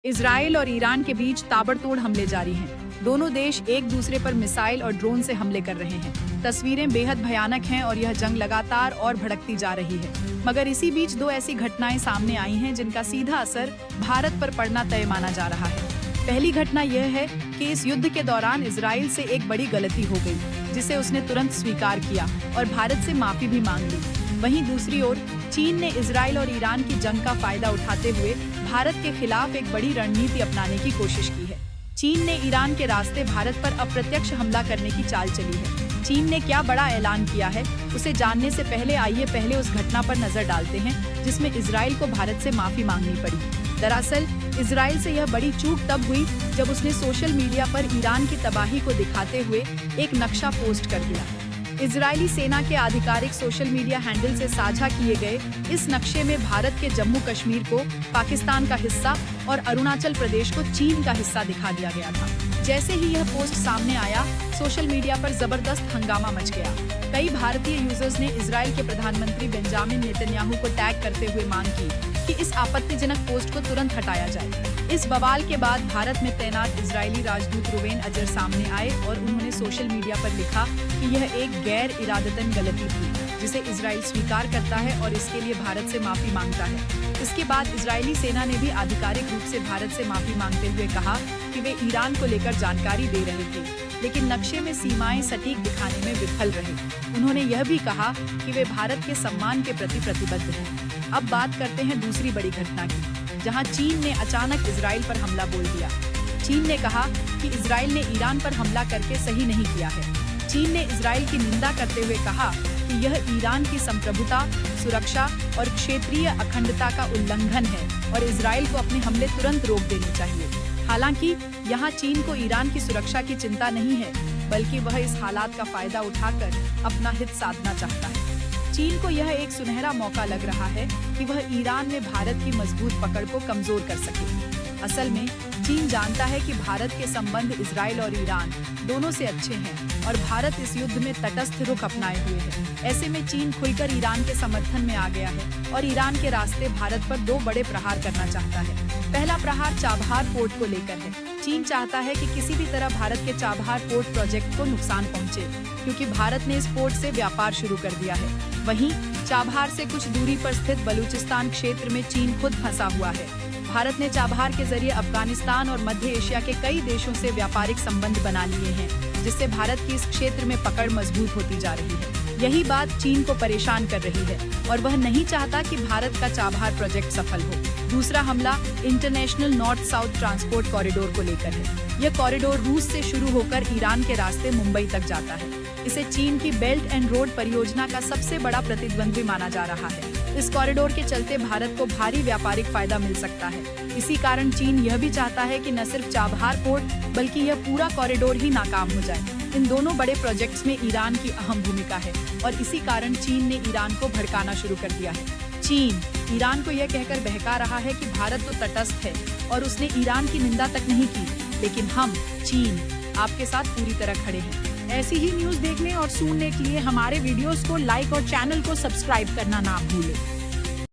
Israel और Iran के बीच ताबड़तोड़ हमले जारी हैं। दोनों देश एक दूसरे पर मिसाइल और ड्रोन से हमले कर रहे हैं। तस्वीरें बेहद भयानक हैं और यह जंग लगातार और भड़कती जा रही है। मगर इसी बीच दो ऐसी घटनाएं सामने आई हैं जिनका सीधा असर भारत पर पड़ना तय माना जा रहा है। पहली घटना यह है कि इस युद्ध के दौरान इजराइल से एक बड़ी गलती हो गई, जिसे उसने तुरंत स्वीकार किया और भारत से माफी भी मांग ली। वहीं दूसरी ओर चीन ने इजराइल और ईरान की जंग का फायदा उठाते हुए भारत के खिलाफ एक बड़ी रणनीति अपनाने की कोशिश की है। चीन ने ईरान के रास्ते भारत पर अप्रत्यक्ष हमला करने की चाल चली है। चीन ने क्या बड़ा ऐलान किया है, उसे जानने से पहले आइए पहले उस घटना पर नजर डालते हैं जिसमें इजराइल को भारत से माफी मांगनी पड़ी। दरअसल इजराइल से यह बड़ी चूक तब हुई जब उसने सोशल मीडिया पर ईरान की तबाही को दिखाते हुए एक नक्शा पोस्ट कर दिया। इजरायली सेना के आधिकारिक सोशल मीडिया हैंडल से साझा किए गए इस नक्शे में भारत के जम्मू कश्मीर को पाकिस्तान का हिस्सा और अरुणाचल प्रदेश को चीन का हिस्सा दिखा दिया गया था। जैसे ही यह पोस्ट सामने आया, सोशल मीडिया पर जबरदस्त हंगामा मच गया। कई भारतीय यूजर्स ने इजराइल के प्रधानमंत्री बेंजामिन नेतन्याहू को टैग करते हुए मांग की कि इस आपत्तिजनक पोस्ट को तुरंत हटाया जाए। इस बवाल के बाद भारत में तैनात इजरायली राजदूत रुवेन अजर सामने आए और उन्होंने सोशल मीडिया पर लिखा कि यह एक गैर इरादतन गलती थी, जिसे इजराइल स्वीकार करता है और इसके लिए भारत से माफी मांगता है। इसके बाद इजरायली सेना ने भी आधिकारिक रूप से भारत से माफी मांगते हुए कहा कि वे ईरान को लेकर जानकारी दे रहे थे, लेकिन नक्शे में सीमाएं सटीक दिखाने में विफल रहे। उन्होंने यह भी कहा कि वे भारत के सम्मान के प्रति प्रतिबद्ध हैं। अब बात करते हैं दूसरी बड़ी घटना की, जहां चीन ने अचानक इजराइल पर हमला बोल दिया। चीन ने कहा कि इजराइल ने ईरान पर हमला करके सही नहीं किया है। चीन ने इजराइल की निंदा करते हुए कहा कि यह ईरान की संप्रभुता, सुरक्षा और क्षेत्रीय अखंडता का उल्लंघन है और इजराइल को अपने हमले तुरंत रोक देने चाहिए। हालांकि यहाँ चीन को ईरान की सुरक्षा की चिंता नहीं है, बल्कि वह इस हालात का फायदा उठाकर अपना हित साधना चाहता है। चीन को यह एक सुनहरा मौका लग रहा है कि वह ईरान में भारत की मजबूत पकड़ को कमजोर कर सके। असल में चीन जानता है कि भारत के संबंध इजराइल और ईरान दोनों से अच्छे हैं और भारत इस युद्ध में तटस्थ रुख अपनाए हुए है। ऐसे में चीन खुलकर ईरान के समर्थन में आ गया है और ईरान के रास्ते भारत पर दो बड़े प्रहार करना चाहता है। पहला प्रहार चाबहार पोर्ट को लेकर है। चीन चाहता है कि किसी भी तरह भारत के चाबहार पोर्ट प्रोजेक्ट को नुकसान पहुंचे, क्योंकि भारत ने इस पोर्ट से व्यापार शुरू कर दिया है। वहीं चाबहार से कुछ दूरी पर स्थित बलूचिस्तान क्षेत्र में चीन खुद फंसा हुआ है। भारत ने चाबहार के जरिए अफगानिस्तान और मध्य एशिया के कई देशों से व्यापारिक संबंध बना लिए हैं, जिससे भारत की इस क्षेत्र में पकड़ मजबूत होती जा रही है। यही बात चीन को परेशान कर रही है और वह नहीं चाहता कि भारत का चाबहार प्रोजेक्ट सफल हो। दूसरा हमला international north south transport corridor को लेकर है। यह कॉरिडोर रूस से शुरू होकर ईरान के रास्ते मुंबई तक जाता है। इसे चीन की बेल्ट एंड रोड परियोजना का सबसे बड़ा प्रतिद्वंद्वी माना जा रहा है। इस कॉरिडोर के चलते भारत को भारी व्यापारिक फायदा मिल सकता है। इसी कारण चीन यह भी चाहता है कि न सिर्फ चाबहार पोर्ट बल्कि यह पूरा कॉरिडोर ही नाकाम हो जाए। इन दोनों बड़े प्रोजेक्ट्स में ईरान की अहम भूमिका है और इसी कारण चीन ने ईरान को भड़काना शुरू कर दिया है। चीन ईरान को यह कहकर बहका रहा है कि भारत तो तटस्थ है और उसने ईरान की निंदा तक नहीं की, लेकिन हम चीन आपके साथ पूरी तरह खड़े हैं। ऐसी ही न्यूज़ देखने और सुनने के लिए हमारे वीडियोस को लाइक और चैनल को सब्सक्राइब करना ना भूलें।